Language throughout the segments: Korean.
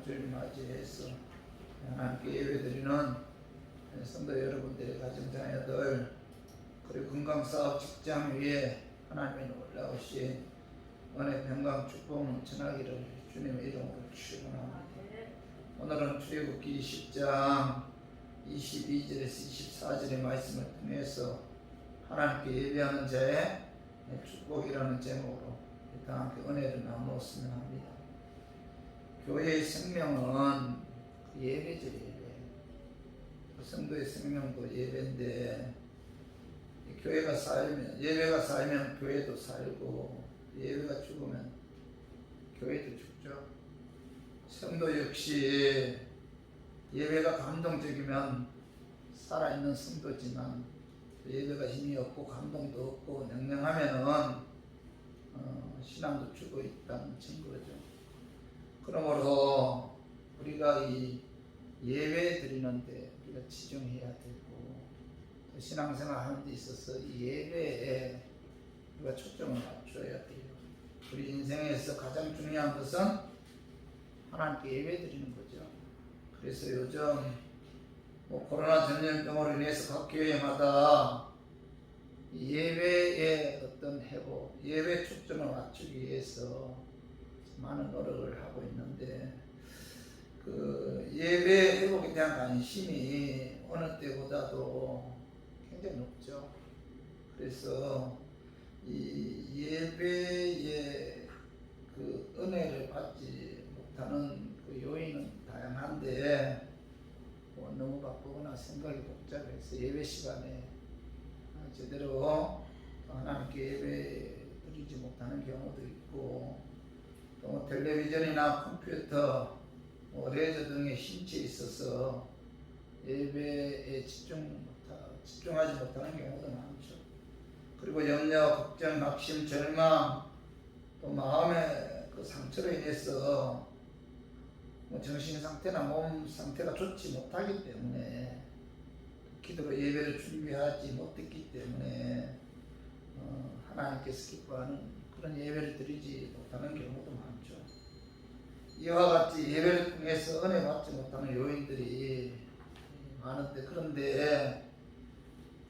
대장주를 맞이해서 하나님께 예배드리는 성도 여러분들의 가정자녀들, 그리고 건강사업 직장 위에 하나님의 놀라우신 은혜, 평강, 축복 넘쳐나기를 주님의 이름으로 축원합니다. 오늘은 출애굽기 20장 22절에서 24절의 말씀을 통해서 하나님께 예배하는 자의 축복이라는 제목으로 다 함께 은혜를 나누었으면 합니다. 교회의 생명은 예배죠. 예배. 성도의 생명도 예배인데, 교회가 살면, 예배가 살면 교회도 살고, 예배가 죽으면 교회도 죽죠. 성도 역시 예배가 감동적이면 살아있는 성도지만, 예배가 힘이 없고 감동도 없고 냉랭하면은 신앙도 죽어 있다는 증거죠. 그러므로 우리가 이 예배 드리는데 우리가 치중해야 되고, 신앙생활 하는 데 있어서 이 예배에 우리가 초점을 맞춰야 돼요. 우리 인생에서 가장 중요한 것은 하나님께 예배 드리는 거죠. 그래서 요즘 코로나 전염병으로 인해서 각 교회마다 예배의 어떤 회복, 예배 초점을 맞추기 위해서 많은 노력을 하고 있는데, 그 예배 회복에 대한 관심이 어느 때보다도 굉장히 높죠. 그래서 이 예배의 그 은혜를 받지 못하는 그 요인은 다양한데, 너무 바쁘거나 생각이 복잡해서 예배 시간에 제대로 하나님께 예배 드리지 못하는 경우도 있고, 또 텔레비전이나 컴퓨터, 레저 등의 신체에 있어서 예배에 집중하지 못하는 경우도 많죠. 그리고 염려, 걱정, 낙심, 절망, 또 마음의 그 상처로 인해서 정신 상태나 몸 상태가 좋지 못하기 때문에 기도로 예배를 준비하지 못했기 때문에 하나님께서 기뻐하는 그런 예배를 드리지 못하는 경우도 많죠. 이와 같이 예배를 통해서 은혜 받지 못하는 요인들이 많은데, 그런데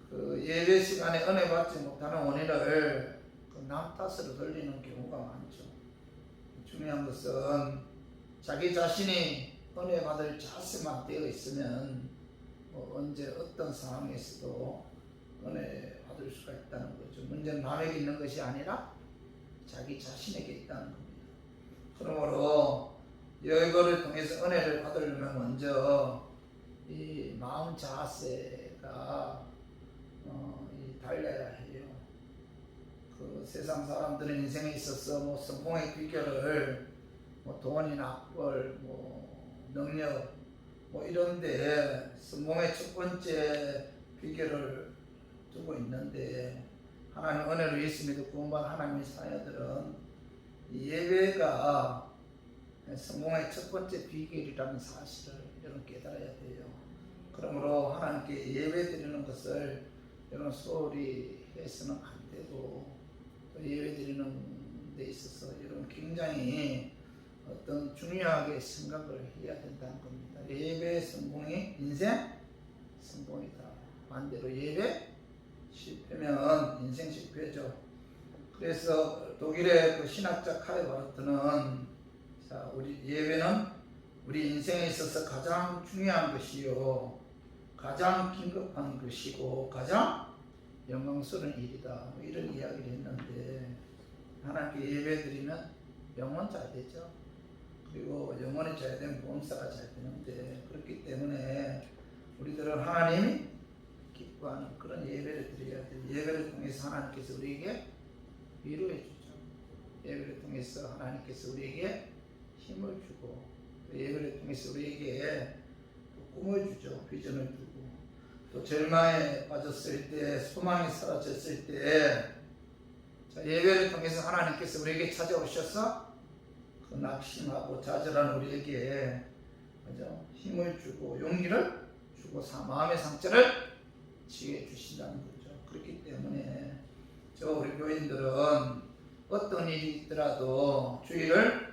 그 예배 시간에 은혜 받지 못하는 원인을 남 탓으로 돌리는 경우가 많죠. 중요한 것은 자기 자신이 은혜 받을 자세만 되어 있으면 언제 어떤 상황에서도 은혜 받을 수가 있다는 거죠. 문제는 남에게 있는 것이 아니라 자기 자신에게 있다는 겁니다. 그러므로 이거를 통해서 은혜를 받으려면 먼저 이 마음 자세가 달라야 해요. 그 세상 사람들은 인생에 있어서 성공의 비결을 돈이나 학벌, 능력, 이런데 성공의 첫 번째 비결을 두고 있는데, 하나님 은혜로 예수님도 구원받은 하나님의 자녀들은 이 예배가 성공의 첫 번째 비결이라는 사실을 여러분 깨달아야 돼요. 그러므로 하나님께 예배 드리는 것을 여러분 소홀히 해서는 안 되고, 또 예배 드리는 데 있어서 여러분 굉장히 어떤 중요하게 생각을 해야 된다는 겁니다. 예배 성공이 인생 성공이다. 반대로 예배 실패면 인생 실패죠. 그래서 독일의 그 신학자 카이 바르트는, 우리 예배는 우리 인생에 있어서 가장 중요한 것이요, 가장 긴급한 것이고 가장 영광스러운 일이다, 이런 이야기를 했는데, 하나님께 예배 드리면 영혼 잘 되죠. 그리고 영혼이 잘 되면 범사가 잘 되는데, 그렇기 때문에 우리들은 하나님이 기뻐하는 그런 예배를 드려야 돼요. 예배를 통해서 하나님께서 우리에게 위로해 주죠. 예배를 통해서 하나님께서 우리에게 힘을 주고, 또 예배를 통해서 우리에게 꿈을 주죠. 비전을 주고, 또 절망에 빠졌을 때, 소망이 사라졌을 때 예배를 통해서 하나님께서 우리에게 찾아오셔서 그 낙심하고 좌절한 우리에게 힘을 주고 용기를 주고 마음의 상처를 치유해 주신다는 거죠. 그렇기 때문에 우리 교인들은 어떤 일이 있더라도 주일을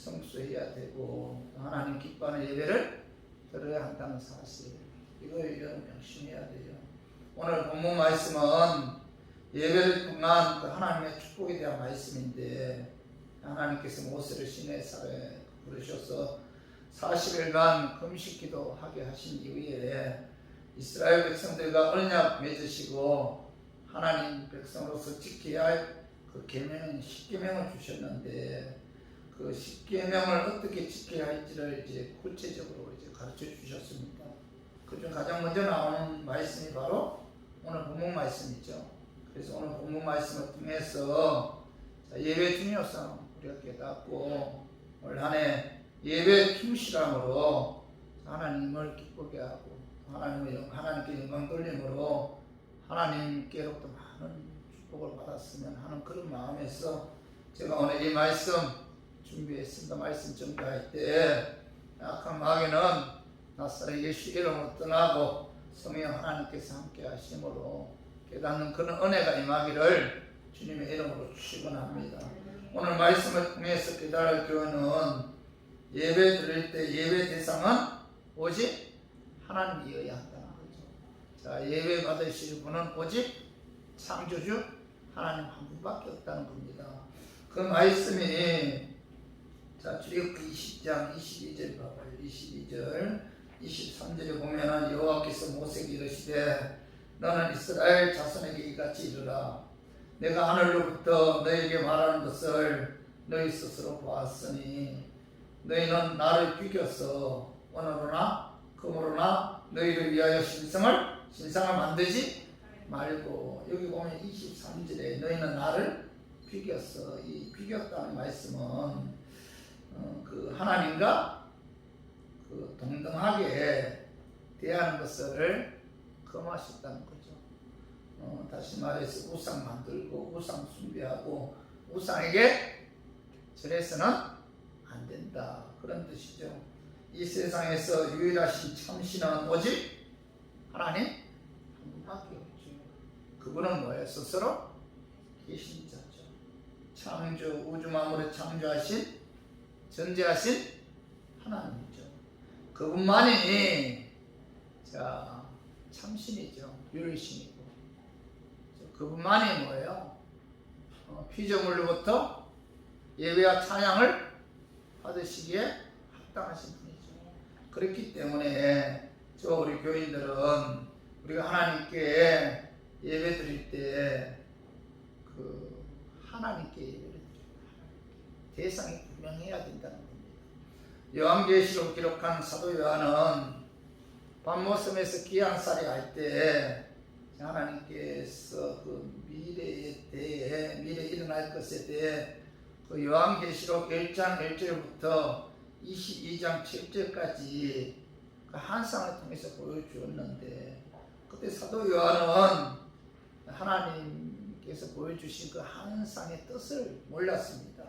성수해야 되고 하나님 기뻐하는 예배를 드려야 한다는 사실, 이걸 여러분 명심해야 돼요. 오늘 본문 말씀은 예배를 통한 그 하나님의 축복에 대한 말씀인데, 하나님께서 모세를 시내산에 부르셔서 40일간 금식기도 하게 하신 이후에 이스라엘 백성들과 언약 맺으시고 하나님 백성으로서 지켜야 할 그 계명은 십계명을 주셨는데, 그 십계명을 어떻게 지켜야 할지를 이제 구체적으로 이제 가르쳐 주셨습니다. 그중 가장 먼저 나오는 말씀이 바로 오늘 본문 말씀이죠. 그래서 오늘 본문 말씀을 통해서 예배 중요성 우리가 깨닫고 올 한해 예배 충실함으로 하나님을 기쁘게 하고 하나님께 영광 돌림으로 하나님께로부터 많은 축복을 받았으면 하는 그런 마음에서 제가 오늘 이 말씀 준비했습니다. 말씀 전가할 때 악한 마귀는 나사렛 예수 이름으로 떠나고 성령 하나님께서 함께 하심으로 깨닫는 그런 은혜가 임하기를 주님의 이름으로 축원합니다. 오늘 말씀을 통해서 깨달을 교훈은 예배 드릴 때 예배 대상은 오직 하나님이어야 한다는 거죠. 자, 예배 받으실 분은 오직 창조주 하나님 한 분밖에 없다는 겁니다. 그 말씀이 자, 출애굽기 20장 22절 봐봐요. 22절 23절에 보면은 여호와께서 모세에게 이르시되 너는 이스라엘 자손에게 이같이 이르라. 내가 하늘로부터 너에게 말하는 것을 너희 스스로 보았으니 너희는 나를 비교서 오늘로나 금으로나 너희를 위하여 신상을 만들지 말고, 여기 보면 23절에 너희는 나를 비겼어. 이 비겼다는 말씀은 그 하나님과 그 동등하게 대하는 것을 금하셨다는 거죠. 다시 말해서 우상 만들고 우상 숭배하고 우상에게 절해서는 안 된다, 그런 뜻이죠. 이 세상에서 유일하신 참신은 오직 하나님 한 분밖에 없죠. 그분은 뭐예요? 스스로 계신 자죠. 창조 우주 만물을 창조하신 전제하신 하나님이죠. 그분만이 자 참신이죠. 유일신이고, 그분만이 뭐예요? 피조물로부터 예배와 찬양을 받으시기에 합당하신 분이죠. 그렇기 때문에 우리 교인들은 우리가 하나님께 예배 드릴 때 그 하나님께 예배를 드려요. 대상이 분명해야 된다는 겁니다. 요한계시록 기록한 사도 요한은 밤모섬에서 귀양살이 할 때 하나님께서 그 미래에 대해 미래 일어날 것에 대해 그 요한계시록 1장 1절부터 22장 7절까지 그 한상을 통해서 보여주었는데, 그때 사도 요한은 하나님께서 보여주신 그 한상의 뜻을 몰랐습니다.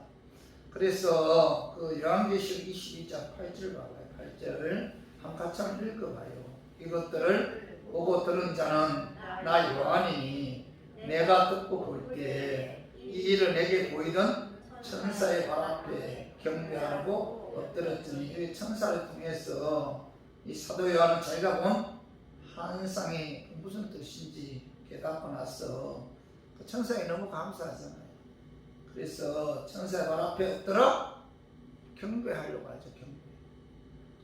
그래서 그 요한계시록 22장 8절 봐봐요. 8절 한 같이 한번 읽어봐요. 이것들을 보고 들은 자는 나 요한이니 내가 듣고 볼 때 이 일을 내게 보이던 천사의 발 앞에 경배하고 엎드렸더니, 이 천사를 통해서 이 사도 요한은 자기가 본 한상이 무슨 뜻인지 깨닫고 나서 그 천사에 너무 감사하잖아요. 그래서 천사의 발 앞에 엎드려 경배하려고 하죠. 경배.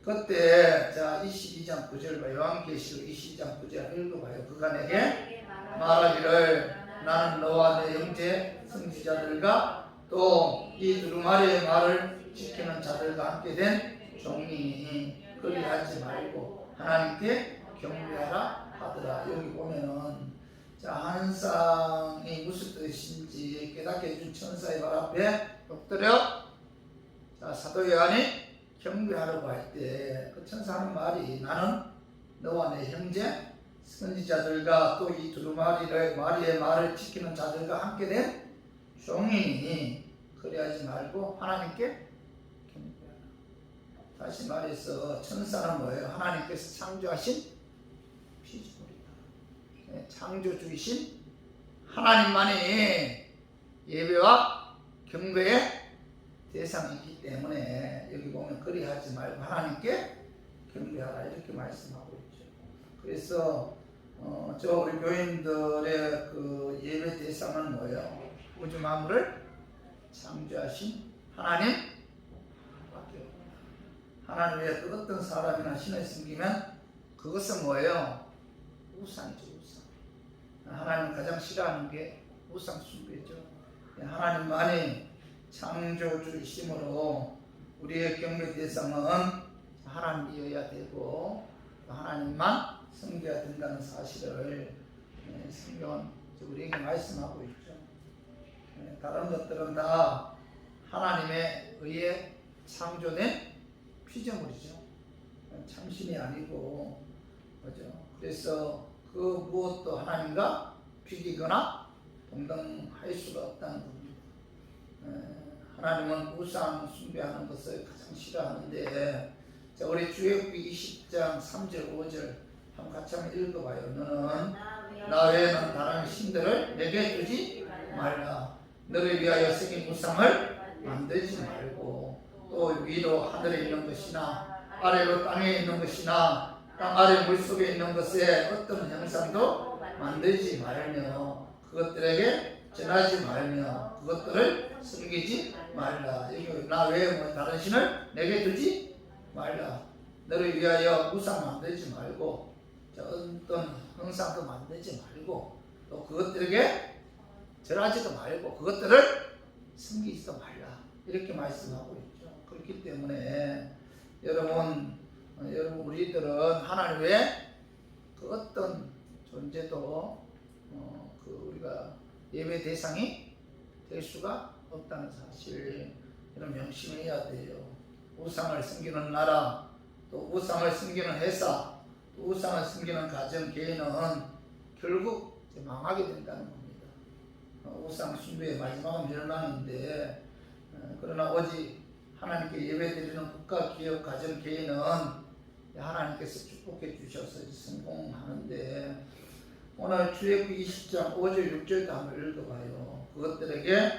그때 자 22장 9절 봐. 요한계시록 22장 9절 읽어봐요. 그가 내게 말하기를 나는 너와 내 형제 선지자들과 또 이 두루마리의 말을 지키는 자들과 함께 된 종이니 그리하지 말고 하나님께 경배하라 하더라. 여기 보면은 자 한상이 무슨 뜻인지 깨닫게 해준 천사의 발 앞에 엎드려 자 사도 요한이 경배하려고 할 때 그 천사하는 말이 나는 너와 내 형제 선지자들과 또 이 두루마리의 말을 지키는 자들과 함께 된 종이니 그리하지 말고 하나님께 경배하라. 다시 말해서 천사는 뭐예요? 하나님께서 창조하신 피조물이다. 창조주이신 하나님만이 예배와 경배의 대상이기 때문에 여기 보면 그리하지 말고 하나님께 경배하라 이렇게 말씀하고 있죠. 그래서 저 우리 교인들의 그 예배 대상은 뭐예요? 우주 만물을 창조하신 하나님 밖에 없구나. 하나님 외에 그 어떤 사람이나 신을 섬기면 그것은 뭐예요? 우상이죠. 우상. 하나님 가장 싫어하는 게 우상 숭배죠. 하나님만이 창조주이심으로 우리의 경배 대상은 하나님이어야 되고 하나님만 섬겨야 된다는 사실을 성경은 우리에게 말씀하고 있죠. 다른 것들은 다 하나님에 의해 창조된 피조물이죠. 참신이 아니고, 그죠? 그래서 그 무엇도 하나님과 비기거나 동등할 수가 없다는 겁니다. 하나님은 우상 숭배하는 것을 가장 싫어하는데, 자, 우리 출애굽기 20장 3절 5절 한번 같이 한번 읽어봐요. 너는 나 외에는 다른 신들을 내게 두지 말라. 너를 위하여 새긴 우상을 만들지 말고, 또 위로 하늘에 있는 것이나 아래로 땅에 있는 것이나 땅 아래 물속에 있는 것에 어떤 형상도 만들지 말며 그것들에게 전하지 말며 그것들을 섬기지 말라. 여기 나 외에 뭐 다른 신을 내게 두지 말라. 너를 위하여 우상 만들지 말고 어떤 형상도 만들지 말고 또 그것들에게 절하지도 말고 그것들을 섬기지도 말라. 이렇게 말씀하고 있죠. 그렇기 때문에 여러분 우리들은 하나님 외에 그 어떤 존재도 그 우리가 예배 대상이 될 수가 없다는 사실 여러분 명심해야 돼요. 우상을 섬기는 나라, 또 우상을 섬기는 회사, 또 우상을 섬기는 가정, 개인은 결국 망하게 된다는 겁니다. 우상 숭배의 마지막은 멸망인데 그러나 오직 하나님께 예배드리는 국가, 기업, 가정, 개인은 하나님께서 축복해 주셔서 성공하는데 오늘 출애굽기 20장 5절 6절도 한번 읽어봐요. 그것들에게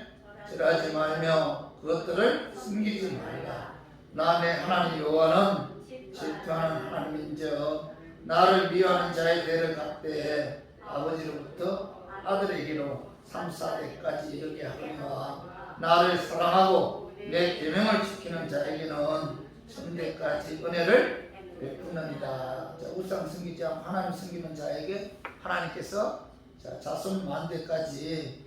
절하지 말며 그것들을 숨기지 말라. 나 내 하나님 여호와는 질투하는 하나님인즉 나를 미워하는 자의 대를 갚되 아버지로부터 아들에게로 3, 4대까지 이르게 하거니와 나를 사랑하고 내 계명을 지키는 자에게는 천대까지 은혜를 베푸느니라. 우상 섬기지 않고 하나님 섬기는 자에게 하나님께서 자손 만대까지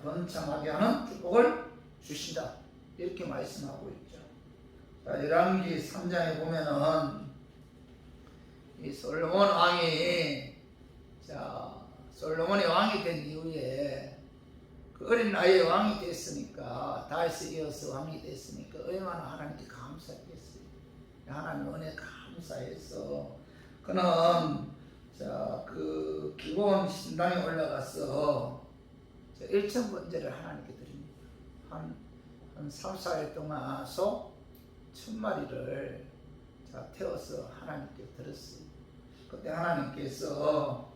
번창하게 하는 축복을 주신다. 이렇게 말씀하고 있죠. 열왕기 3장에 보면은 이 솔로몬 왕이 솔로몬이 왕이 된 이후에 그 어린 나이에 왕이 됐으니까 다윗에 이어서 왕이 됐으니까 얼마나 하나님께 감사했겠어요. 하나님 은혜 감사해서 그는 그 기본 신당에 올라가서 1천 번제를 하나님께 드립니다. 한 3, 4일 동안 소 1000마리를 태워서 하나님께 드렸어요. 그때 하나님께서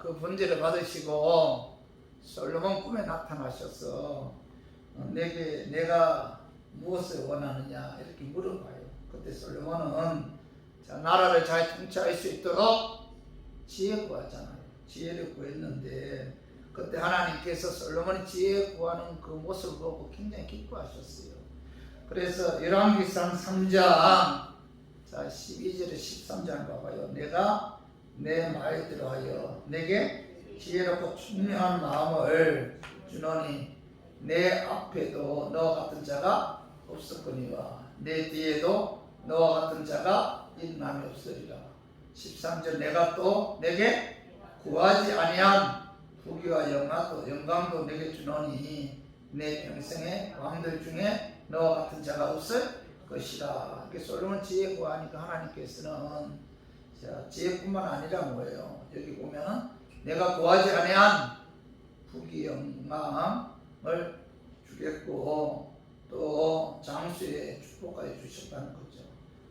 그 번제를 받으시고 솔로몬 꿈에 나타나셔서 내가 무엇을 원하느냐 이렇게 물어봐요. 그때 솔로몬은 나라를 잘 통치할 수 있도록 지혜 구하잖아요. 지혜를 구했는데 그때 하나님께서 솔로몬이 지혜 구하는 그 모습을 보고 굉장히 기뻐하셨어요. 그래서 열왕기상 3장 12절에 13절 봐봐요. 내가 내 말대로 하여 내게 지혜롭고 총명한 마음을 주노니 내 앞에도 너와 같은 자가 없었거니와 내 뒤에도 너와 같은 자가 일어남이 없으리라. 13절 내가 또 내게 구하지 아니한 부귀와 영광도 내게 주노니 내 평생에 왕들 중에 너와 같은 자가 없을 것이라. 솔로몬 지혜 구하니까 하나님께서는 지혜뿐만 아니라 뭐예요? 여기 보면은 내가 구하지 아니한 부귀 영광을 주겠고 또 장수의 축복까지 주셨다는 거죠.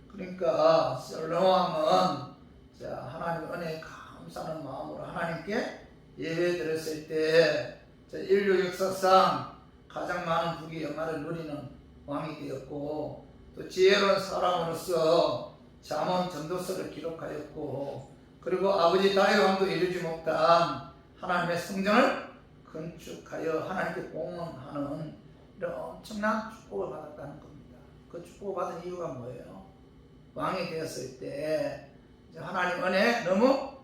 그러니까 솔로몬 왕은 하나님 은혜에 감사하는 마음으로 하나님께 예배 드렸을 때 인류 역사상 가장 많은 부귀 영화를 누리는 왕이 되었고, 또 지혜로운 사람으로서 잠언 전도서를 기록하였고, 그리고 아버지 다윗 왕도 이루지 못한 하나님의 성전을 건축하여 하나님께 공헌하는 이런 엄청난 축복을 받았다는 겁니다. 그 축복을 받은 이유가 뭐예요? 왕이 되었을 때 하나님 은혜 너무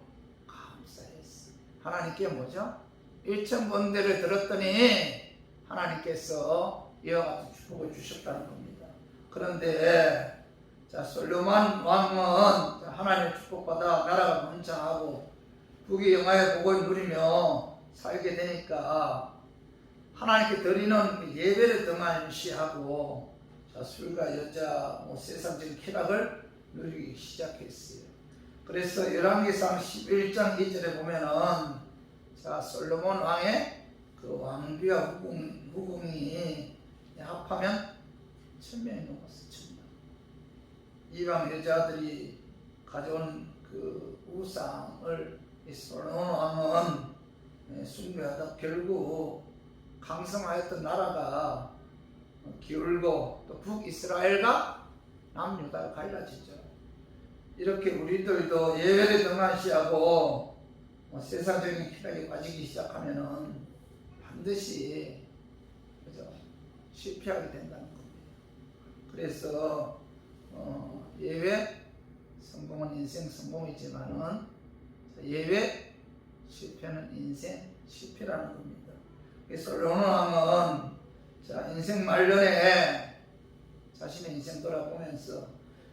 감사했어. 하나님께 뭐죠? 일천번대를 들었더니 하나님께서 이와 같은 축복을 주셨다는 겁니다. 그런데 자, 솔로몬 왕은 하나님의 축복받아 나라가 번창하고 부귀 영화의 복을 누리며 살게 되니까 하나님께 드리는 예배를 등한시하고 술과 여자, 세상적인 쾌락을 누리기 시작했어요. 그래서 열왕기상 11장 2절에 보면은 자, 솔로몬 왕의 그 왕비와 후궁이 합하면 1000명이 넘었어요. 1000명. 이방 여자들이 가져온 그 우상을 이 솔로몬 왕은 숭배하다 결국 강성하였던 나라가 기울고 또 북이스라엘과 남유다가 갈라지죠. 이렇게 우리들도 예배를 등한시하고 세상적인 쾌락에 빠지기 시작하면은 반드시 그죠? 실패하게 된다는 겁니다. 그래서 예배 성공은 인생 성공이지만은 예배 실패는 인생 실패라는 겁니다. 솔로몬 왕은 자, 인생 말년에 자신의 인생 돌아보면서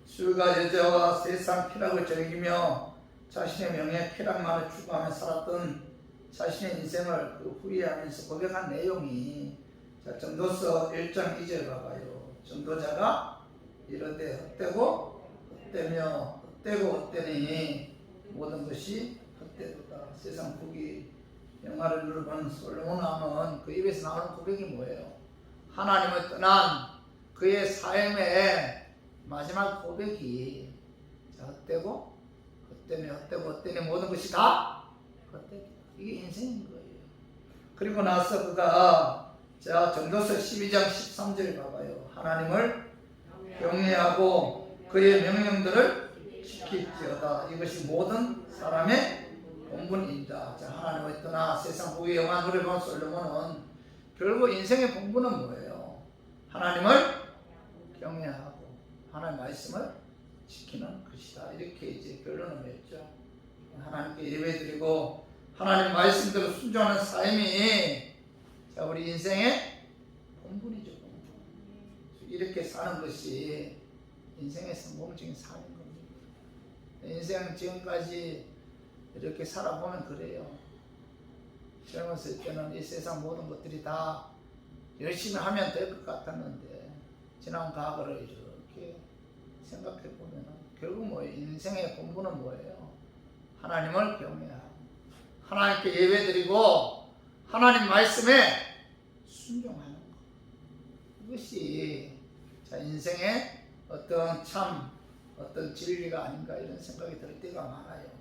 술과 여자와 세상 쾌락을 즐기며 자신의 명예 쾌락만을 추구하며 살았던 자신의 인생을 그 후회하면서 고백한 내용이 자, 전도서 1장 2절 봐봐요. 전도자가 이르되 헛되고 헛되며 헛되고 헛되니 모든 것이 헛되도다. 세상 부귀 영화를 누르는 솔로몬 왕은 그 입에서 나오는 고백이 뭐예요? 하나님을 떠난 그의 삶의 마지막 고백이 헛되고 헛되며 헛되고 헛되니 모든 것이 다 헛되다. 이게 인생인 거예요. 그리고 나서 그가 자, 전도서 12장 13절 봐봐요. 하나님을 경외하고 그의 명령들을 지킬지어다. 이것이 모든 사람의 본분입니다. 자, 하나님을 떠나 세상 부귀 영화를 본 솔로몬은 결국 인생의 본분은 뭐예요? 하나님을 경외하고 하나님의 말씀을 지키는 것이다. 이렇게 이제 결론을 맺죠. 하나님께 예배드리고 하나님 말씀대로 순종하는 삶이 자, 우리 인생의 본분이죠. 본분. 이렇게 사는 것이 인생의 성공적인 삶인 겁니다. 인생 지금까지 이렇게 살아보면 그래요. 젊었을 때는 이 세상 모든 것들이 다 열심히 하면 될 것 같았는데 지난 과거를 이렇게 생각해 보면 결국 뭐예요? 인생의 본분은 뭐예요? 하나님을 경외하고 하나님께 예배드리고 하나님 말씀에 순종하는 것. 이것이 자, 인생의 어떤 진리가 아닌가 이런 생각이 들 때가 많아요.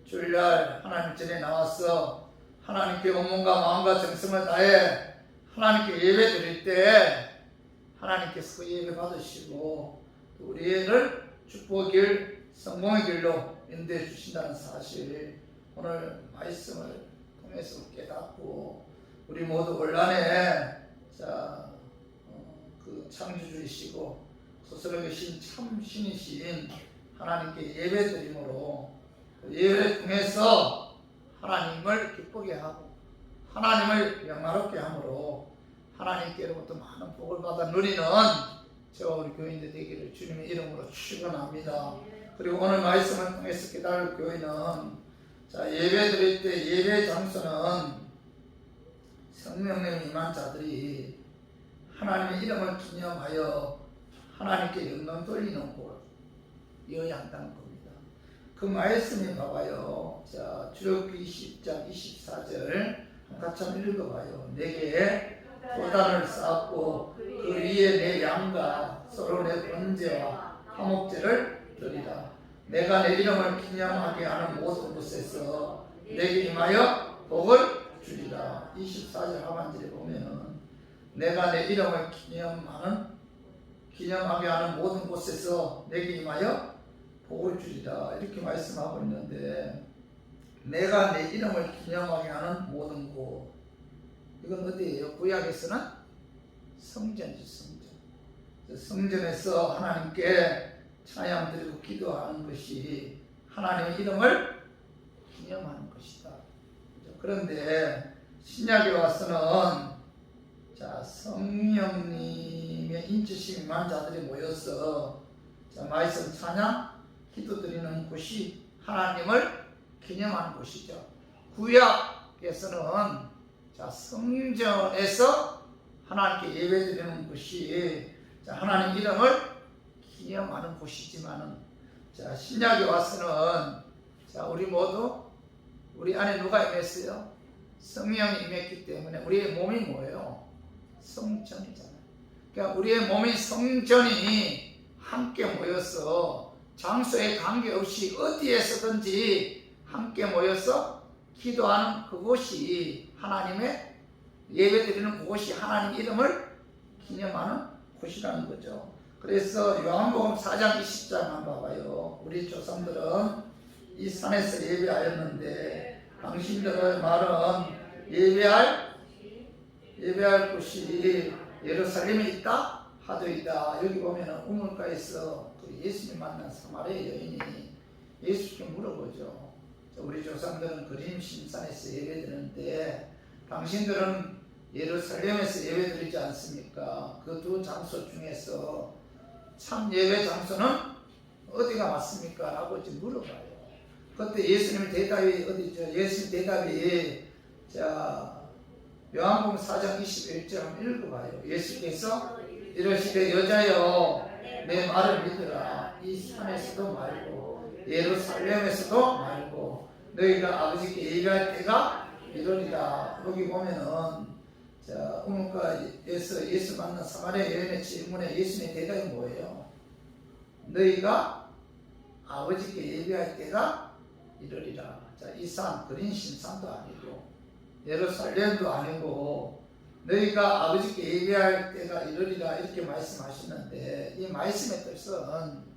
주일날 하나님 전에 나와서 하나님께 온몸과 마음과 정성을 다해 하나님께 예배 드릴 때 하나님께서 그 예배 받으시고 우리를 축복의 길, 성공의 길로 인도해 주신다는 사실 오늘 말씀을 통해서 깨닫고 우리 모두 온란에 자, 그 창조주이시고 스스로 계신 참 신이신 하나님께 예배 드림으로 예배를 통해서 하나님을 기쁘게 하고 하나님을 영화롭게 함으로 하나님께로부터 많은 복을 받아 누리는 저와 우리 교인들 되기를 주님의 이름으로 축원합니다. 그리고 오늘 말씀을 통해서 깨달을 교회는 자, 예배 드릴 때 예배 장소는 성령님이 임한 자들이 하나님의 이름을 기념하여 하나님께 영광 돌리는 곳이어야 한다는 겁니다. 그 말씀이 봐봐요. 자, 출애굽기 20장 24절 같이 한번 읽어봐요. 내게 도단을 쌓고 그 위에 내 양과 서로 내 번제와 화목제를 드리라. 내가 내 이름을 기념하게 하는 모든 곳에서 내게 임하여 복을 주리라. 24절 하반절에 보면은 내가 내 이름을 기념하는 기념하게 하는 모든 곳에서 내게 임하여 복을 주리라 이렇게 말씀하고 있는데, 내가 내 이름을 기념하게 하는 모든 곳, 이건 어디예요? 구약에서는 성전이죠. 성전. 성전에서 하나님께 찬양 드리고 기도하는 것이 하나님의 이름을 기념하는 것이다. 그런데 신약에 와서는 성령님의 인치심이 임한 자들이 모여서 말씀 찬양 기도드리는 곳이 하나님을 기념하는 곳이죠. 구약에서는 성전에서 하나님께 예배드리는 곳이 하나님 이름을 기념하는 곳이지만은, 신약에 와서는 우리 모두 우리 안에 누가 임했어요? 성령이 임했기 때문에 우리의 몸이 뭐예요? 성전이잖아요. 그러니까 우리의 몸이 성전이 함께 모여서 장소에 관계없이 어디에서든지 함께 모여서 기도하는 그곳이 하나님의 예배드리는 그곳이 하나님 이름을 기념하는 곳이라는 거죠. 그래서 요한복음 4장 20장 한번 봐봐요. 우리 조상들은 이 산에서 예배하였는데 당신들의 말은 예배할 곳이 예루살렘에 있다 하더이다. 여기 보면 우물가에서 예수님 만난 사마리아 여인이 예수께 물어보죠. 우리 조상들은 그림 신산에서 예배드리는데 당신들은 예루살렘에서 예배드리지 않습니까? 그 두 장소 중에서 참 예배 장소는 어디가 맞습니까? 라고 물어봐요. 그때 예수님 대답이 어디죠? 예수님 대답이 요한복음 4장 21절 한번 읽어봐요. 예수께서 이러시되 여자여 내 말을 믿으라. 이 산에서도 말고 예루살렘에서도 말고 너희가 아버지께 예배할 때가 이러리라. 여기 보면은 우물가에서 예수 만난 사마리아 여인의 질문에 예수님의 대답이 뭐예요? 너희가 아버지께 예배할 때가 이러리라. 이 산 그린 신산도 아니고 예루살렘도 아니고 너희가 아버지께 예배할 때가 이러리라 이렇게 말씀하시는데, 이 말씀의 뜻은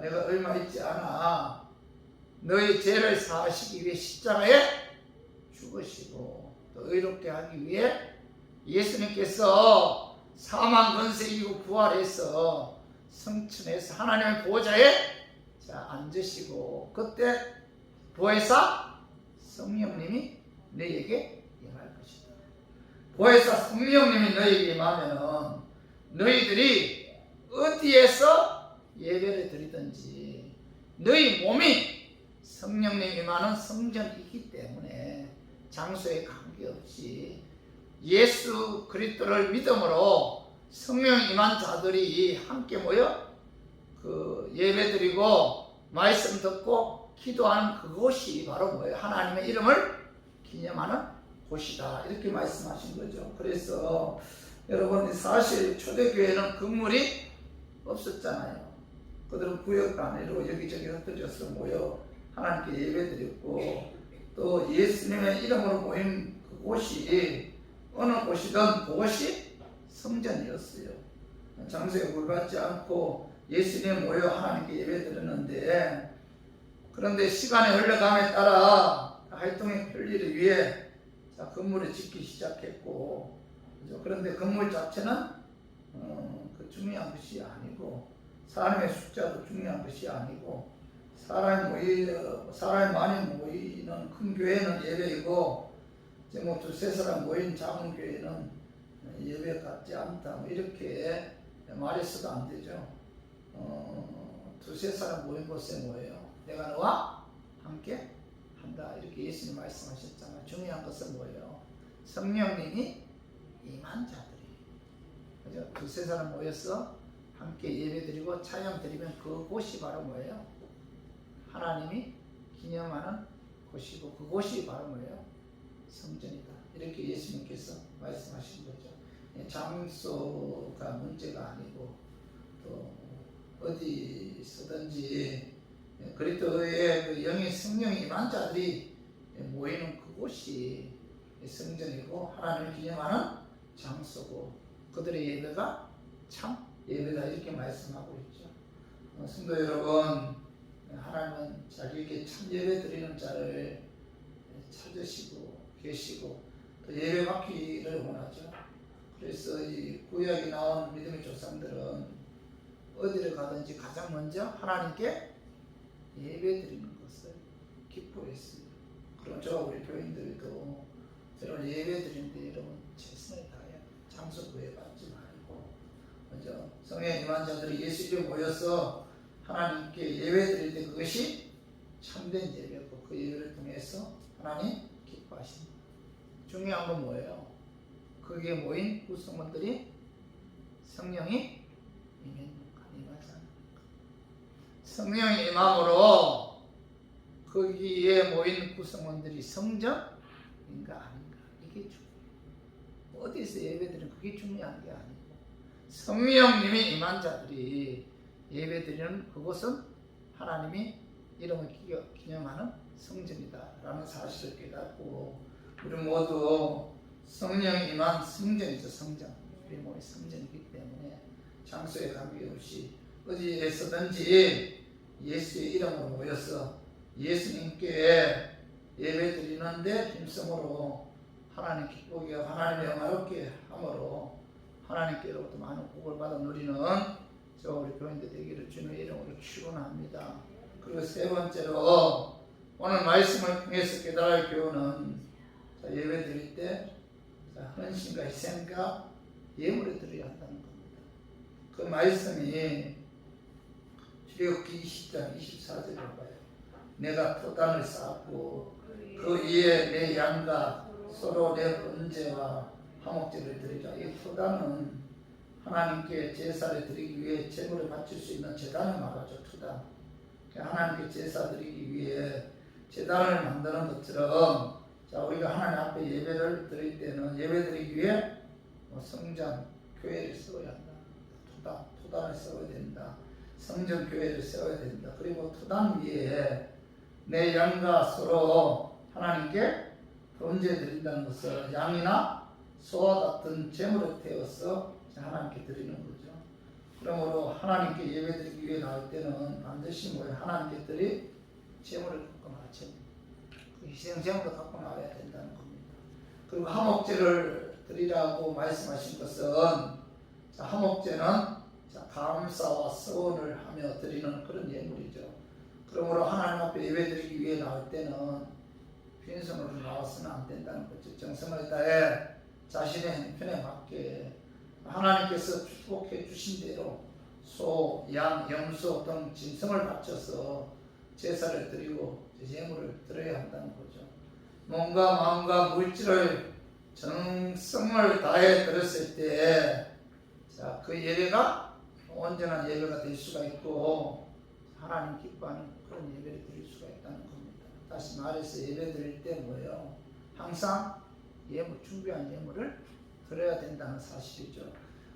내가 얼마 있지 않아 너희 죄를 사하시기 위해 십자가에 죽으시고 또 의롭게 하기 위해 예수님께서 사망 권세 이기고 부활해서 성천에서 하나님의 보좌에 앉으시고 그때 보혜사 성령님이 너희에게 임할 것이다. 보혜사 성령님이 너희에게 임하면은 너희들이 어디에서 예배를 드리든지 너희 몸이 성령님이 임하는 성전이기 때문에 장소에 관계없이 예수 그리스도를 믿음으로 성령 임한 자들이 함께 모여 예배드리고 말씀 듣고 기도하는 그곳이 바로 뭐예요? 하나님의 이름을 기념하는 곳이다. 이렇게 말씀하신 거죠. 그래서 여러분 사실 초대교회는 건물이 없었잖아요. 그들은 구역 단위로 여기저기 흩어져서 모여 하나님께 예배드렸고 또 예수님의 이름으로 모인 그곳이 어느 곳이든 그곳이 성전이었어요. 장소에 물받지 않고 예수님 모여 하나님께 예배드렸는데, 그런데 시간이 흘러감에 따라 활동의 편리를 위해 건물을 짓기 시작했고, 그런데 건물 자체는 중요한 것이 아니고 사람의 숫자도 중요한 것이 아니고 사람이 많이 모이는 큰 교회는 예배이고 두세 사람 모인 작은 교회는 예배 같지 않다. 이렇게 말해서도 안 되죠. 두세 사람 모인 곳에 뭐예요? 내가 너와 함께 한다. 이렇게 예수님 말씀하셨잖아요. 중요한 것은 뭐예요? 성령님이 임한 자들이. 그죠? 두세 사람 모여서 함께 예배드리고 찬양드리면 그곳이 바로 뭐예요? 하나님이 기념하는 곳이고 그곳이 바로 뭐예요? 성전이다. 이렇게 예수님께서 말씀하신 거죠. 장소가 문제가 아니고 또 어디서든지 그리스도의 영의 성령이 임한 자들이 모이는 그곳이 성전이고 하나님을 기념하는 장소고 그들의 예배가 참 예배다 이렇게 말씀하고 있죠. 성도 여러분, 하나님은 자기에게 참 예배 드리는 자를 찾으시고 계시고 또 예배 받기를 원하죠. 그래서 이 구약이 나온 믿음의 조상들은 어디를 가든지 가장 먼저 하나님께 예배 드리는 것을 기뻐했어요. 그럼 저 우리 교인들도 저런 예배 드리는데 여러분 최선을 다해야 장소 구애받지 말고 먼저 성령 임한 자들이 예수 이름에 모여서 하나님께 예배 드릴 때 그것이 참된 예배고 그 예배를 통해서 하나님 기뻐하십니다. 중요한 건 뭐예요? 거기에 모인 구성원들이 성령이 임하지 않는 것. 성령이 임함으로 거기에 모인 구성원들이 성전인가 아닌가 이게 중요해요. 어디서 예배드리는 그게 중요한 게 아니고 성령님이 임한 자들이 예배드리는 그곳은 하나님이 이름을 기념하는 성전이다라는 사실을 깨닫고 우리 모두 성령이 임한 성전이죠. 성전. 우리 몸이 성전이기 때문에 장소에 관계없이 어디에서든지 예수의 이름으로 모여서 예수님께 예배드리는데 힘쓰므로 하나님 기쁘게 하나님의 영화롭게 함으로 하나님께로부터 많은 복을 받아 누리는 저 우리 교인들 되기를 주님의 이름으로 축원합니다. 그리고 세 번째로 오늘 말씀을 통해서 깨달을 교훈은 예배 드릴 때 헌신과 희생과 예물을 드려야 한다는 겁니다. 그 말씀이 출애굽기 20장 24절에 봐요. 내가 토단을 쌓고 그 위에 내 양과 서로 내 번제와 화목제를 드리라. 이 토단은 하나님께 제사를 드리기 위해 제물을 바칠 수 있는 제단을 말하죠. 토단. 하나님께 제사 드리기 위해 제단을 만드는 것처럼 자, 우리가 하나님 앞에 예배를 드릴 때는 예배 드리기 위해 성전, 교회를 세워야 한다. 토단을 세워야 된다. 성전, 교회를 세워야 된다. 그리고 토단 위에 내 양과 서로 하나님께 번제 드린다는 것은 양이나 소와 같은 제물을 태워서 하나님께 드리는 거죠. 그러므로 하나님께 예배 드리기 위해 나올 때는 반드시 하나님께 드릴 제물을 갖고 나와야 희생제물을 갖고 나와야 된다는 겁니다. 그리고 화목제를 드리라고 말씀하신 것은 화목제는 감사와 서원을 하며 드리는 그런 예물이죠. 그러므로 하나님 앞에 예배 드리기 위해 나올 때는 빈손으로 나와서는 안 된다는 거죠. 정성을 다해 자신의 형편에 맞게 하나님께서 축복해 주신 대로 소, 양, 염소 등 짐승을 바쳐서 제사를 드리고 예물을 드려야 한다는 거죠. 몸과 마음과 물질을 정성을 다해 드렸을 때 그 예배가 온전한 예배가 될 수가 있고 하나님 기뻐하는 그런 예배를 드릴 수가 있다는 겁니다. 다시 말해서 예배 드릴 때 뭐예요? 항상 예물, 준비한 예물을 드려야 된다는 사실이죠.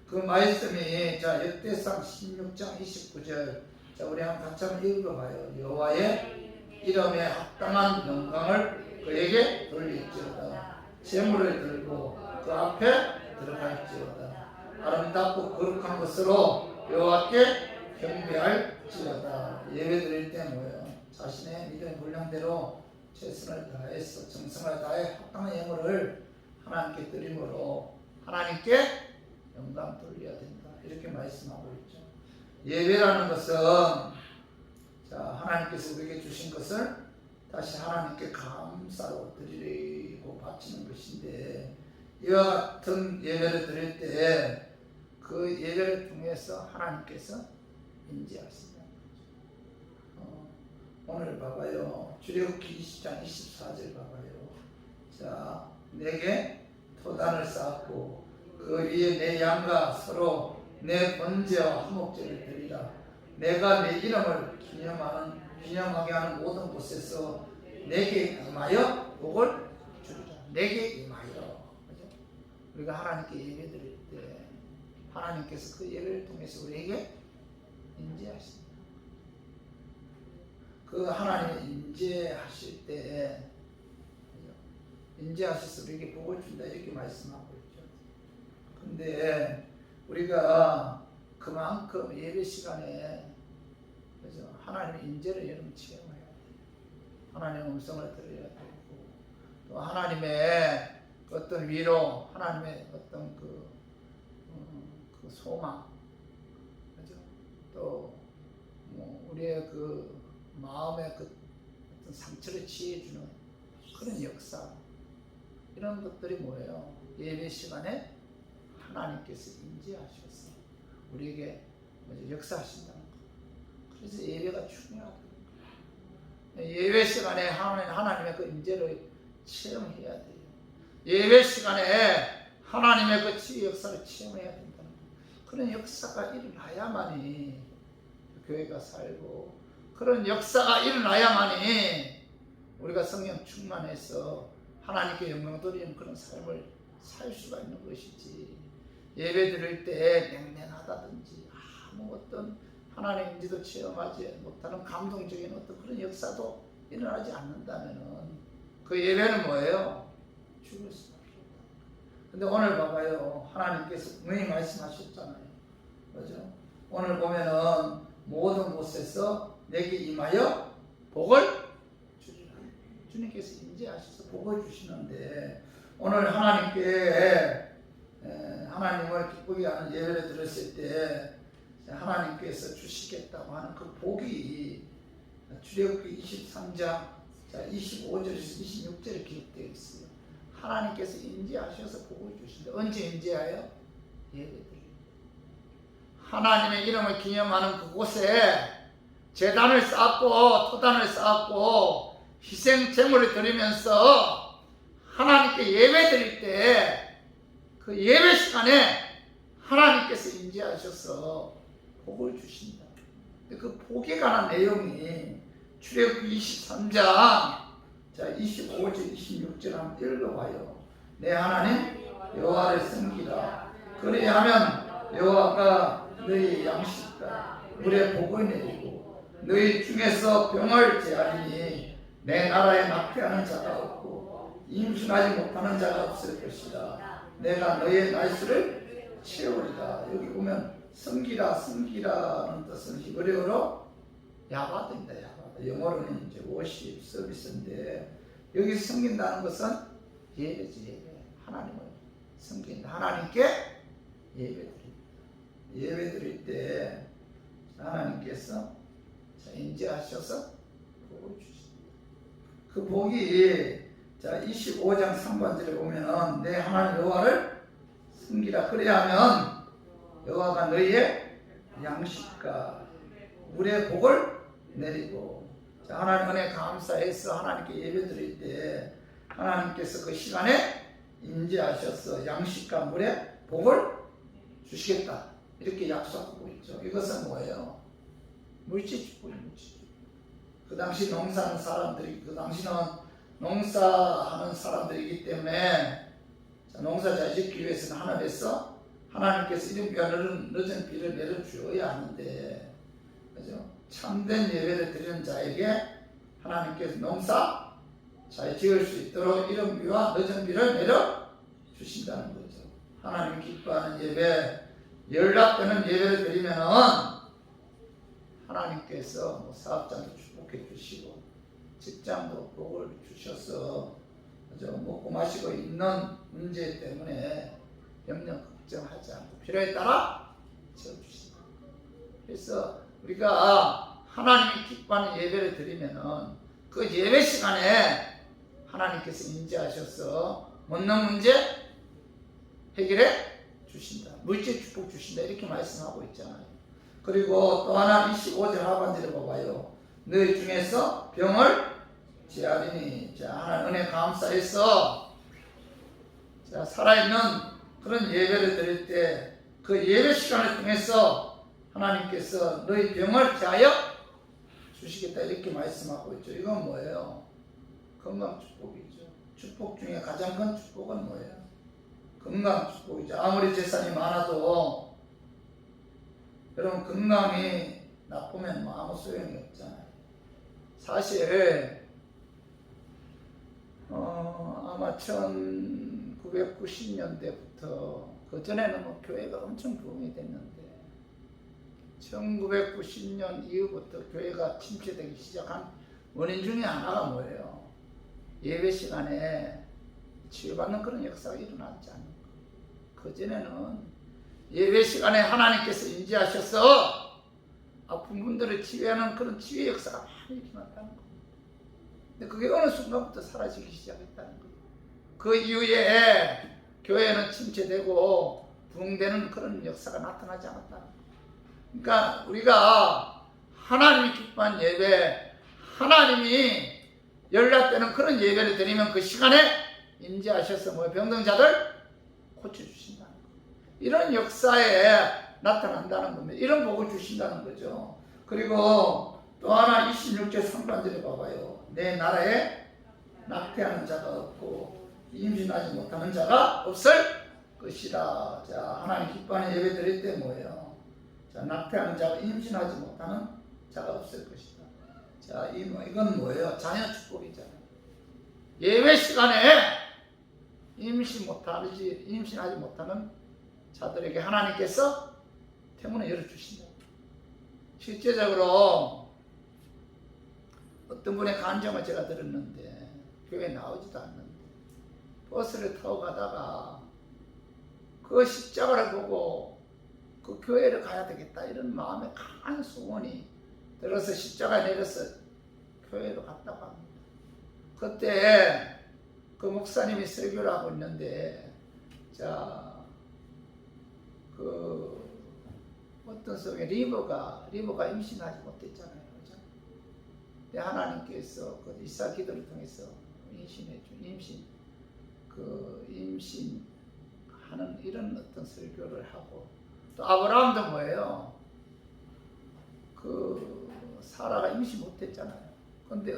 그 말씀이 역대상 16장 29절 우리 한번 같이 한번 읽어봐요. 여호와의 이름에 합당한 영광을 그에게 돌릴지어다. 제물을 들고 그 앞에 들어갈지어다. 아름답고 거룩한 것으로 여호와께 경배할지어다. 예배 드릴 때 뭐예요? 자신의 믿음의 분량대로 최선을 다해서 정성을 다해 합당한 예물을 하나님께 드림으로 하나님께 영광 돌려야 된다. 이렇게 말씀하고 있죠. 예배라는 것은 하나님께서 우리에게 주신 것을 다시 하나님께 감사로 드리고 바치는 것인데 이와 같은 예배를 드릴 때 그 예배를 통해서 하나님께서 임재하신다는 거죠. 오늘 봐봐요. 출애굽기 20장 24절 봐봐요. 내게 토단을 쌓고 그 위에 내 양과 서로 내 번제와 화목제를 드리라. 내가 내 이름을 기념하게 하는 모든 곳에서 내게 임하여 복을 주리라. 내게 임하여. 그죠? 우리가 하나님께 예배 드릴 때 하나님께서 그 예배를 통해서 우리에게 임재하십니다. 그 하나님의 임재하실 때 임재하셔서 우리에게 복을 준다 이렇게 말씀하고 있죠. 근데 우리가 그 그만큼 예배 시간에 그죠? 하나님의 인재를 여러분 체험해야 돼요. 하나님의 음성을 들어야 되고 또 하나님의 어떤 위로, 하나님의 어떤 그 소망, 그죠? 또 우리의 그 마음의 그 어떤 상처를 치유해주는 그런 역사, 이런 것들이 뭐예요? 예배 시간에 하나님께서 인지하셔서 우리에게 역사하신다는 거. 그래서 예배가 중요하다. 예배 시간에 하나님의 그 인재를 체험해야 돼요. 예배 시간에 하나님의 그 치유 역사를 체험해야 된다는 거. 그런 역사가 일어나야만이 교회가 살고, 그런 역사가 일어나야만이 우리가 성령 충만해서 하나님께 영광 돌리는 그런 삶을 살 수가 있는 것이지, 예배 드릴 때 냉랭하다든지 아무 어떤 하나님의 인지도 체험하지 못하는 감동적인 어떤 그런 역사도 일어나지 않는다면 그 예배는 뭐예요? 죽을 수밖에 없다. 근데 오늘 봐봐요. 하나님께서 분명히 말씀하셨잖아요. 그죠? 오늘 보면은 모든 곳에서 내게 임하여 복을 주리라. 주님께서 인지하셔서 복을 주시는데, 오늘 하나님을 기쁘게 하는 예배를 드렸을 때 하나님께서 주시겠다고 하는 그 복이 출애굽기 23장 25절에서 26절에 기록되어 있어요. 하나님께서 인지하셔서 복을 주신다. 언제 인지하여? 예배드립니다. 하나님의 이름을 기념하는 그곳에 제단을 쌓고 토단을 쌓고 희생 제물을 드리면서 하나님께 예배드릴 때 그 예배 시간에 하나님께서 인지하셔서 복을 주신다. 그 복에 관한 내용이 출애굽기 23장 25절 26절 한번 읽어봐요. 내 하나님 여호와를 섬기라. 그리하면 여호와가 너희 양식과 물에 복을 내리고 너희 중에서 병을 제하리니 내 나라에 낙태하는 자가 없고 임신하지 못하는 자가 없을 것이다. 내가 너희의 날수를 채우리다. 여기 보면 섬기라는 뜻은 히브리어로 야바드입니다. 야바드. 영어로는 이제 워십 서비스인데, 여기 섬긴다는 것은 예배지. 예배. 하나님을 섬긴다. 하나님께 예배드립니다. 예배드릴 때 하나님께서 인지하셔서 복을 주십니다. 그 복이 25장 3번절에 보면은 내 하나님 여호와를 섬기라. 그래야면 여호와가 너희의 양식과 물의 복을 내리고, 하나님 은혜 감사해서 하나님께 예배드릴 때 하나님께서 그 시간에 인지하셔서 양식과 물의 복을 주시겠다. 이렇게 약속하고 있죠. 이것은 뭐예요? 물질 축복이에요. 물질. 그 당시 농사하는 사람들이, 그 당시는 농사하는 사람들이기 때문에 농사 잘 짓기 위해서는 하나님께서 이런 늦은 비를 내려주어야 하는데, 그죠? 참된 예배를 드리는 자에게 하나님께서 농사 잘 지을 수 있도록 이른 비와 늦은 비를 내려주신다는 거죠. 하나님 기뻐하는 예배, 연락되는 예배를 드리면은 하나님께서 사업장도 축복해 주시고 직장도 복을 주셔서 먹고 마시고 있는 문제 때문에 염려 걱정하지 않고 필요에 따라 채워주신다. 그래서 우리가 하나님이 기뻐하는 예배를 드리면은 그 예배 시간에 하나님께서 인지하셔서 묻는 문제 해결해 주신다. 물질 축복 주신다. 이렇게 말씀하고 있잖아요. 그리고 또 하나 25절 하반절에 봐봐요. 너희 중에서 병을 제하리니, 하나님 은혜 감사해서 살아있는 그런 예배를 드릴 때 그 예배 시간을 통해서 하나님께서 너희 병을 제하여 주시겠다. 이렇게 말씀하고 있죠. 이건 뭐예요? 건강 축복이죠. 축복 중에 가장 큰 축복은 뭐예요? 건강 축복이죠. 아무리 재산이 많아도 여러분 건강이 나쁘면 아무 소용이 없잖아요. 사실 아마 1990년대부터 그 전에는 교회가 엄청 부흥이 됐는데 1990년 이후부터 교회가 침체되기 시작한 원인 중에 하나가 뭐예요? 예배 시간에 치유받는 그런 역사가 일어나지 않는 거. 그전에는 예배 시간에 하나님께서 임재하셔서 아픈 분들을 치유하는 그런 치유의 역사가 많이 일어났다는 거. 근데 그게 어느 순간부터 사라지기 시작했다는 거예요. 그 이후에 교회는 침체되고 부흥되는 그런 역사가 나타나지 않았다는 거예요. 그러니까 우리가 하나님이 기뻐한 예배, 하나님이 연락되는 그런 예배를 드리면 그 시간에 임재하셔서 병동자들 고쳐주신다는 거예요. 이런 역사에 나타난다는 겁니다. 이런 복을 주신다는 거죠. 그리고 또 하나 26절 상반절에 봐봐요. 내 나라에 낙태하는 자가 없고 임신하지 못하는 자가 없을 것이라. 자, 하나님 기뻐하는 예배 드릴 때 뭐예요? 자, 낙태하는 자가 임신하지 못하는 자가 없을 것이다. 자, 이건 뭐예요? 자녀 축복이잖아요. 예배 시간에 임신하지 못하는 자들에게 하나님께서 태문을 열어주신다. 실제적으로 어떤 분의 간증을 제가 들었는데 교회에 나오지도 않는데 버스를 타고 가다가 그 십자가를 보고 그 교회를 가야 되겠다 이런 마음에 강한 소원이 들어서 십자가에 내려서 교회로 갔다고 합니다. 그때 그 목사님이 설교를 하고 있는데 어떤 속에 리버가 임신하지 못했잖아요. 그죠? 근데 하나님께서 그 이사 기도를 통해서 임신하는 이런 어떤 설교를 하고, 또 아브라함도 뭐예요? 사라가 임신 못했잖아요. 근데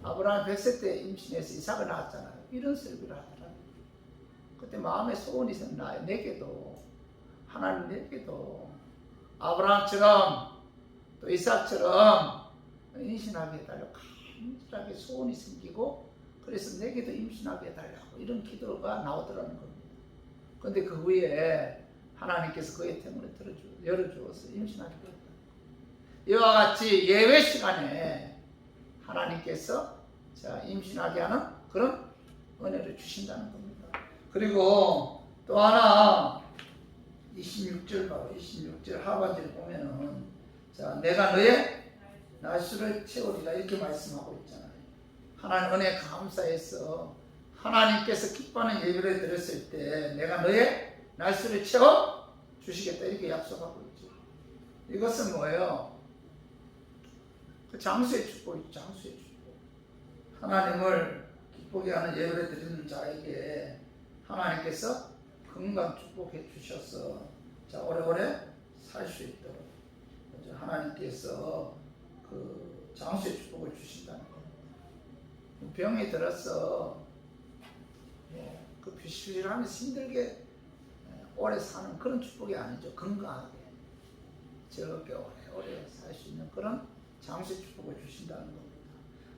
아브라함 100세 때 임신해서 이삭을 낳았잖아요. 이런 설교를 하더라고요. 그때 마음에 소원이 있었나요? 하나님 내게도 아브라함처럼 또 이삭처럼 임신하게 해달라고 간절하게 소원이 생기고, 그래서 내게도 임신하게 해달라고 이런 기도가 나오더라는 겁니다. 그런데 그 후에 하나님께서 그의 태문을 열어주어서 임신하게 했다. 이와 같이 예배 시간에 하나님께서 임신하게 하는 그런 은혜를 주신다는 겁니다. 그리고 또 하나 26절 봐요. 26절 하반절 보면은 내가 너의 날수를 채우리라 이렇게 말씀하고 있잖아요. 하나님 은혜 감사해서 하나님께서 기뻐하는 예배를 드렸을 때 내가 너의 날수를 채워 주시겠다 이렇게 약속하고 있죠. 이것은 뭐예요? 그 장수의 축복이죠. 장수의 축복. 하나님을 기쁘게 하는 예배를 드리는 자에게 하나님께서 건강 축복해 주셔서 오래오래 살 수 있도록 하나님께서 그 장수의 축복을 주신다는 겁니다. 병이 들어서 그 비실하면서 힘들게 오래 사는 그런 축복이 아니죠. 건강하게 즐겁게 오래오래 살 수 있는 그런 장수의 축복을 주신다는 겁니다.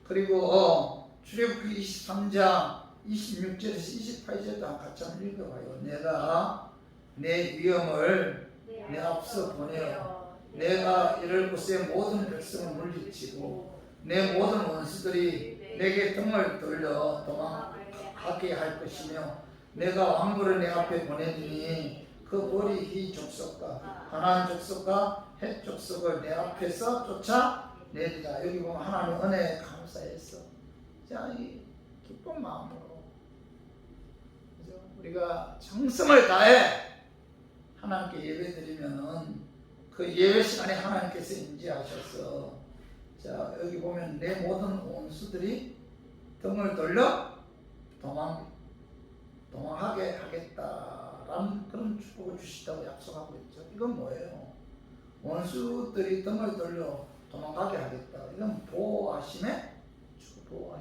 그리고 출애굽기 23장 26절에서 28절도 같이 한번 읽어봐요. 내가 내 위엄을 내 앞서 보내어 내가 이럴 곳에 모든 백성을 물리치고 내 모든 원수들이 내게 등을 돌려 도망하게 할 것이며 내가 왕부를 내 앞에 보내주니 그 볼이 이 족속과 가나안 족속과 헷 족속을 내 앞에서 쫓아내리라. 여기 보면 하나님 은혜에 감사해서 이 기쁜 마음으로 우리가 정성을 다해 하나님께 예배드리면은 그 예배 시간에 하나님께서 임재하셔서 여기 보면 내 모든 원수들이 등을 돌려 도망하게 하겠다라는 그런 축복을 주시다고 약속하고 있죠. 이건 뭐예요? 원수들이 등을 돌려 도망가게 하겠다. 이건 보호하심의 축복.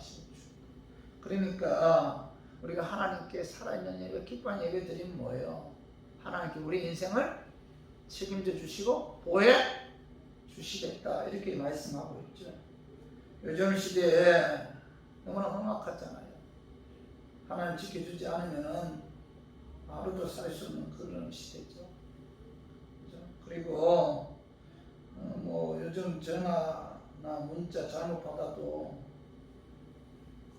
그러니까 우리가 하나님께 살아있는 예배, 기뻐한 예배 드리면 뭐예요? 하나님께 우리 인생을 책임져 주시고 보호해 주시겠다 이렇게 말씀하고 있죠. 요즘 시대에 너무나 험악하잖아요. 하나님 지켜주지 않으면 하루도 살 수 없는 그런 시대죠. 그죠? 그리고 뭐 요즘 전화나 문자 잘못 받아도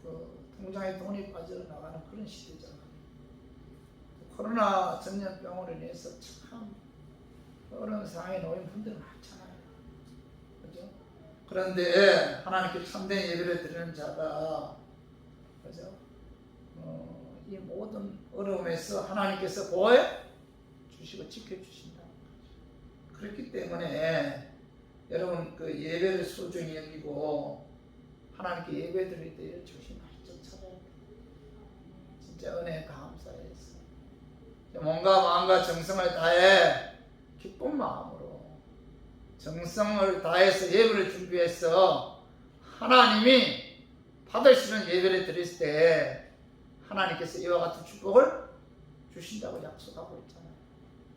그 통장에 돈이 빠져나가는 그런 시대잖아요. 코로나 전염병으로 인해서 참 어려운 상황에 놓인 분들 많잖아요. 그죠? 그런데 하나님께 참된 예배를 드리는 자가, 그죠? 이 모든 어려움에서 하나님께서 보호해 주시고 지켜주신다. 그렇기 때문에 여러분 그 예배를 소중히 여기고 하나님께 예배 드릴 때 조심하시죠. 찾아야 돼요. 진짜 은혜 감사해서 몸과 마음과 정성을 다해 기쁜 마음으로 정성을 다해서 예배를 준비해서 하나님이 받으시는 예배를 드릴 때 하나님께서 이와 같은 축복을 주신다고 약속하고 있잖아요.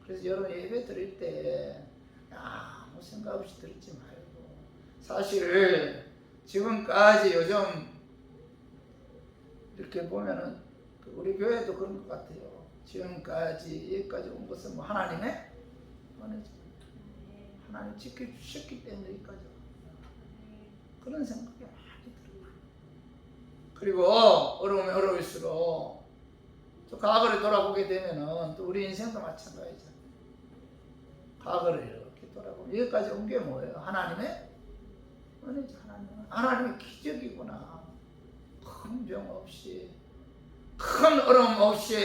그래서 여러분 예배 드릴 때 아무 생각 없이 드리지 말고, 사실 지금까지 요즘 이렇게 보면은 우리 교회도 그런 것 같아요. 지금까지 여기까지 온 것은 뭐 하나님의 은혜죠. 하나님 지켜주셨기 때문에 여기까지 그런 생각이 많이 들어요. 그리고 어려우면 어려울수록 또 과거를 돌아보게 되면은 또 우리 인생도 마찬가지잖아요. 과거를 이렇게 돌아보면 여기까지 온 게 뭐예요? 하나님의 은혜죠. 하나님의 기적이구나. 큰 병 없이, 큰 어려움 없이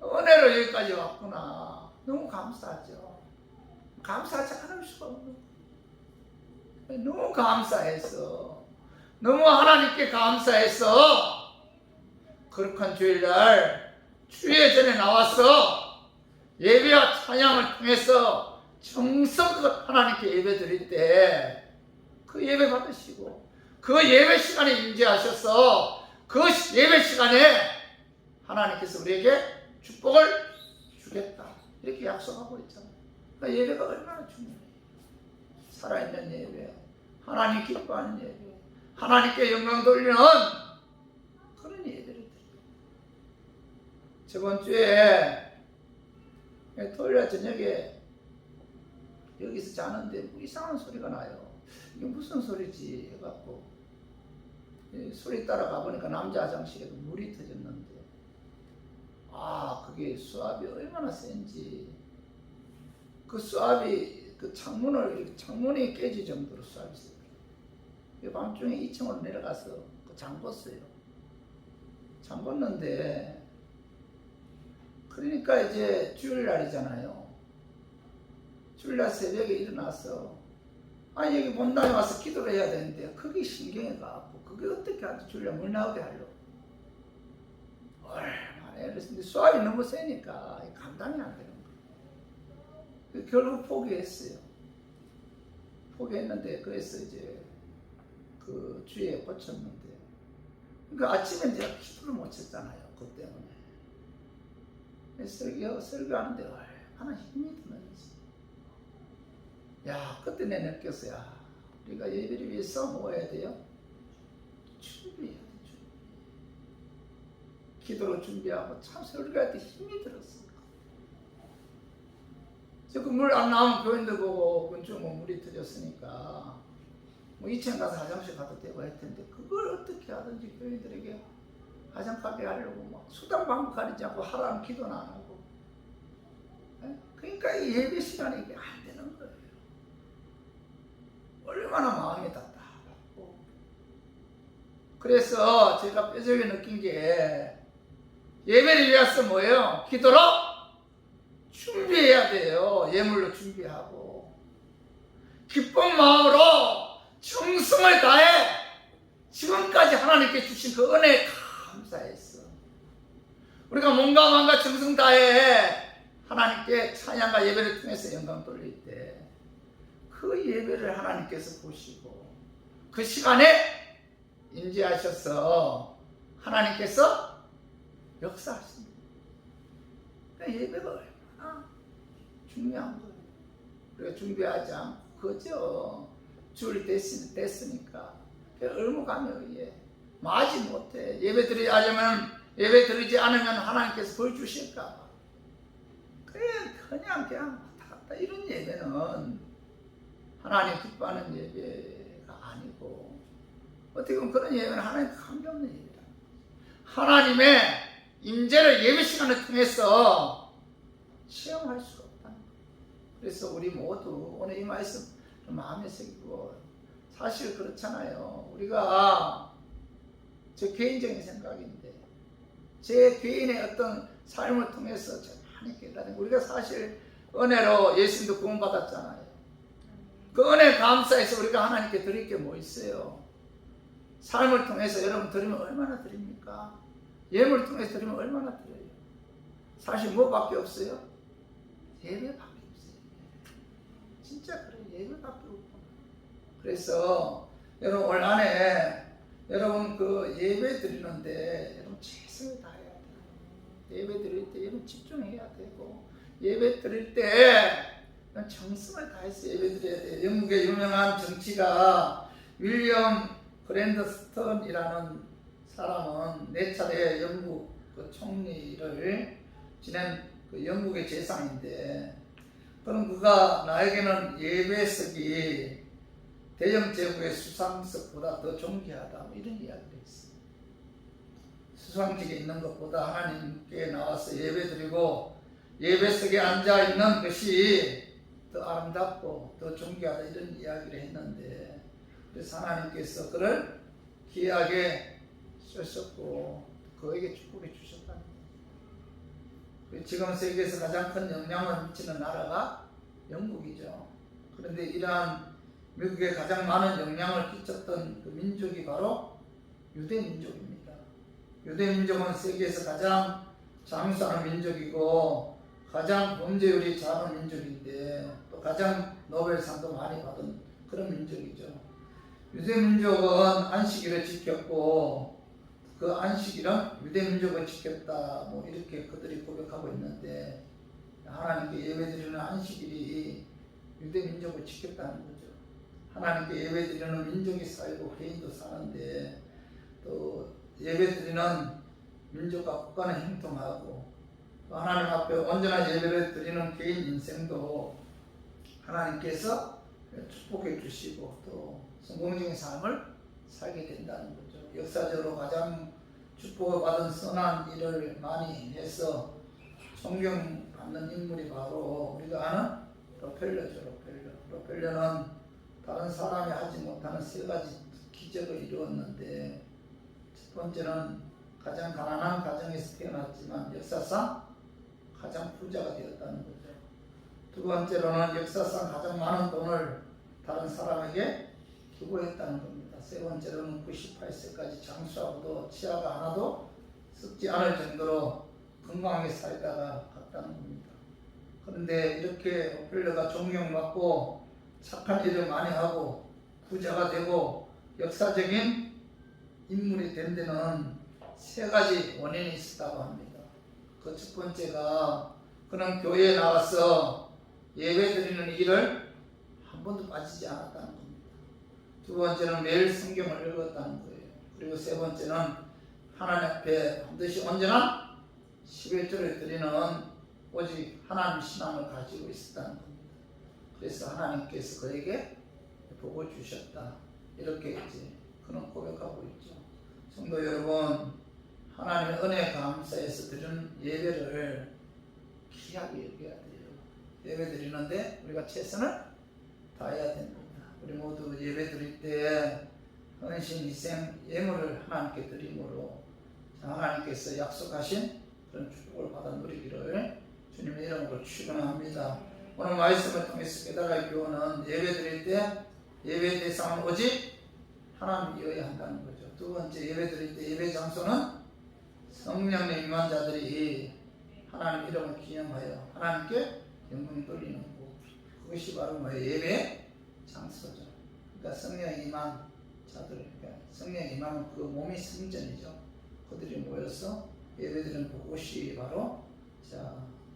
은혜로 여기까지 왔구나. 너무 감사하죠. 감사하지 않을 수가 없는 거예요. 너무 감사해서, 너무 하나님께 감사해서 거룩한 주일날 주의 전에 나와서 예배와 찬양을 통해서 정성껏 하나님께 예배 드릴 때 그 예배 받으시고 그 예배 시간에 임재하셔서 그 예배 시간에 하나님께서 우리에게 축복을 주겠다 이렇게 약속하고 있잖아요. 그러니까 예배가 얼마나 중요해요. 살아있는 예배, 하나님 기뻐하는 예배, 하나님께 영광 돌리는 그런 예배를 드려요. 저번 주에 토요일 저녁에 여기서 자는데 뭐 이상한 소리가 나요. 이게 무슨 소리지 해갖고 소리 따라가 보니까 남자 화장실에도 물이 터졌는데, 그게 수압이 얼마나 센지, 그 수압이 그 창문이 깨질 정도로 수압이 세요. 밤중에 2층으로 내려가서 그 잠궜어요. 잠궜는데, 그러니까 이제 주일날이잖아요. 주일날 새벽에 일어나서 여기 본당에 와서 기도를 해야 되는데 그게 신경이 가고 그게 어떻게 하지? 주일날 물 나오게 하려고 얼마나 애를 쓰는데 수압이 너무 세니까 감당이 안 되는 거예요. 결국 포기했어요. 포기했는데 그래서 이제 그 주에 꽂혔는데, 그러니까 아침에 제가 기도를 못 했잖아요. 그 때문에 설교하는데 얼마나 힘이 드는지. 그때 내가 느꼈어요. 우리가 예배를 위해서 뭐 해야 돼요? 준비해야 돼. 기도로 준비하고 참 설교할 때 힘이 들었어요. 그 물 안 나오면 교인들 보고 근처 뭐 물이 터졌으니까 뭐 2층 가서 화장실 가도 되고 할 텐데, 그걸 어떻게 하든지 교인들에게 화장하게 하려고 막 수단 방법 가리지 않고 하라는 기도는 안 하고. 그러니까 이 예배 시간에 이게 안 되는 거예요. 얼마나 마음이 답답하고. 그래서 제가 뼈저리게 느낀 게, 예배를 위해서 뭐예요? 기도로 준비해야 돼요. 예물로 준비하고 기쁜 마음으로 정성을 다해 지금까지 하나님께 주신 그 은혜에 감사했어. 우리가 몸과 마음과 정성 다해 하나님께 찬양과 예배를 통해서 영광 돌릴 때 그 예배를 하나님께서 보시고 그 시간에 임재하셔서 하나님께서 역사하십니다. 그러니까 예배가 얼마나 중요한 거예요. 우리가 준비하지 않고 그저 주일 됐으니까 의무감에 의해 마지 못해 예배 드리지 않으면 하나님께서 벌 주실까 봐 그냥 왔다 갔다 이런 예배는 하나님 기뻐하는 예배가 아니고, 어떻게 보면 그런 예배는 하나님 관계없는 예배다. 하나님의 임재를 예배 시간을 통해서 체험할 수가 없다. 그래서 우리 모두 오늘 이 말씀 좀 마음에 새기고, 사실 그렇잖아요. 우리가 제 개인적인 생각인데, 제 개인의 어떤 삶을 통해서 많이 깨달은, 우리가 사실 은혜로 예수님도 구원받았잖아요. 그 은혜 감사해서 우리가 하나님께 드릴 게 뭐 있어요? 삶을 통해서 여러분 드리면 얼마나 드립니까? 예물을 통해서 드리면 얼마나 드려요? 사실 뭐밖에 없어요? 예배밖에 없어요. 진짜 그래요. 예배밖에 없고. 그래서 여러분 올 한해 여러분 그 예배 드리는데 여러분 최선을 다해야 돼요. 예배 드릴 때 여러분 집중해야 되고, 예배 드릴 때 정성을 다해서 예배 드려야 돼요. 영국의 유명한 정치가 윌리엄 그랜드스턴이라는 사람은 4차례 영국 그 총리를 지낸 그 영국의 재상인데, 그럼 그가 나에게는 예배석이 대영 제국의 수상석보다 더 존귀하다, 이런 이야기를 했어요. 수상직에 있는 것보다 하나님께 나와서 예배드리고 예배석에 앉아 있는 것이 더 아름답고 더 존귀하다, 이런 이야기를 했는데, 그래서 하나님께서 그를 귀하게 쓰셨고 그에게 축복해 주셨다는 거예요. 지금 세계에서 가장 큰 영향을 미치는 나라가 영국이죠. 그런데 이러한 미국에 가장 많은 영향을 끼쳤던 그 민족이 바로 유대 민족입니다. 유대 민족은 세계에서 가장 장수하는 민족이고 가장 범죄율이 작은 민족인데, 또 가장 노벨상도 많이 받은 그런 민족이죠. 유대 민족은 안식일을 지켰고 그 안식일은 유대 민족을 지켰다, 뭐 이렇게 그들이 고백하고 있는데, 하나님께 예배드리는 안식일이 유대 민족을 지켰다는 거죠. 하나님께 예배드리는 민족이 살고 개인도 사는데, 또 예배드리는 민족과 국가는 형통하고, 또 하나님 앞에 온전한 예배를 드리는 개인 인생도 하나님께서 축복해 주시고 또 성공적인 삶을 살게 된다는 거죠. 역사적으로 가장 축복을 받은 선한 일을 많이 해서 존경받는 인물이 바로 우리가 아는 록펠러죠. 록펠러는 다른 사람이 하지 못하는 3가지 기적을 이루었는데, 첫 번째는 가장 가난한 가정에서 태어났지만 역사상 가장 부자가 되었다는 거죠. 두 번째로는 역사상 가장 많은 돈을 다른 사람에게 기부했다는 겁니다. 세 번째로는 98세까지 장수하고도 치아가 하나도 썩지 않을 정도로 건강하게 살다가 갔다는 겁니다. 그런데 이렇게 록펠러가 존경받고 착한 일을 많이 하고 부자가 되고 역사적인 인물이 된 데는 3가지 원인이 있었다고 합니다. 그 첫 번째가 그는 교회에 나와서 예배드리는 일을 한 번도 빠지지 않았다는 겁니다. 두 번째는 매일 성경을 읽었다는 거예요. 그리고 세 번째는 하나님 앞에 반드시 온전한 11조를 드리는 오직 하나님 신앙을 가지고 있었다는 겁니다. 그래서 하나님께서 그에게 복을 주셨다, 이렇게 이제 그는 고백하고 있죠. 성도 여러분, 하나님의 은혜 감사해서 드리는 예배를 귀하게 여겨야 돼요. 예배 드리는데 우리가 최선을 다해야 됩니다. 우리 모두 예배 드릴 때 헌신, 희생, 예물을 하나님께 드림으로 하나님께서 약속하신 그런 축복을 받아 누리기를 주님의 이름으로 축원합니다. 오늘 말씀을 통해서 깨달을 교훈은 예배 드릴 때 예배 대상은 오직 하나님이어야 한다는 거죠. 두 번째, 예배 드릴 때 예배 장소는 성령의 임한 자들이 하나님 이름을 기념하여 하나님께 영광 돌리는 곳, 그것이 바로 예배 장소죠. 그러니까 성령의 임한 자들, 그러니까 성령의 임하면 그 몸이 성전이죠. 그들이 모여서 예배드리는 그곳이 바로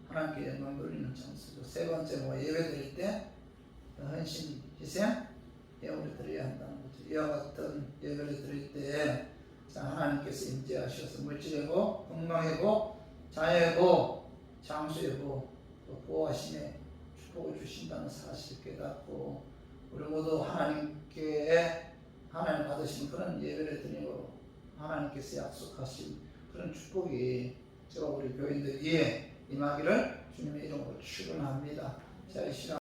하나님께 영광 돌리는 장소죠. 세 번째, 예배 드릴 때 헌신, 희생, 예물을 드려야 한다는 거죠. 이와 같은 예배를 드릴 때 하나님께서 임재하셔서 물질이고 건강이고 자유이고 장수이고 또 보호하심에 축복을 주신다는 사실 깨닫고 우리 모두 하나님께 하나님 받으신 그런 예배를 드리고 하나님께서 약속하신 그런 축복이 저와 우리 교인들 위에 임하기를 주님의 이름으로 축원합니다. 자, 이 시간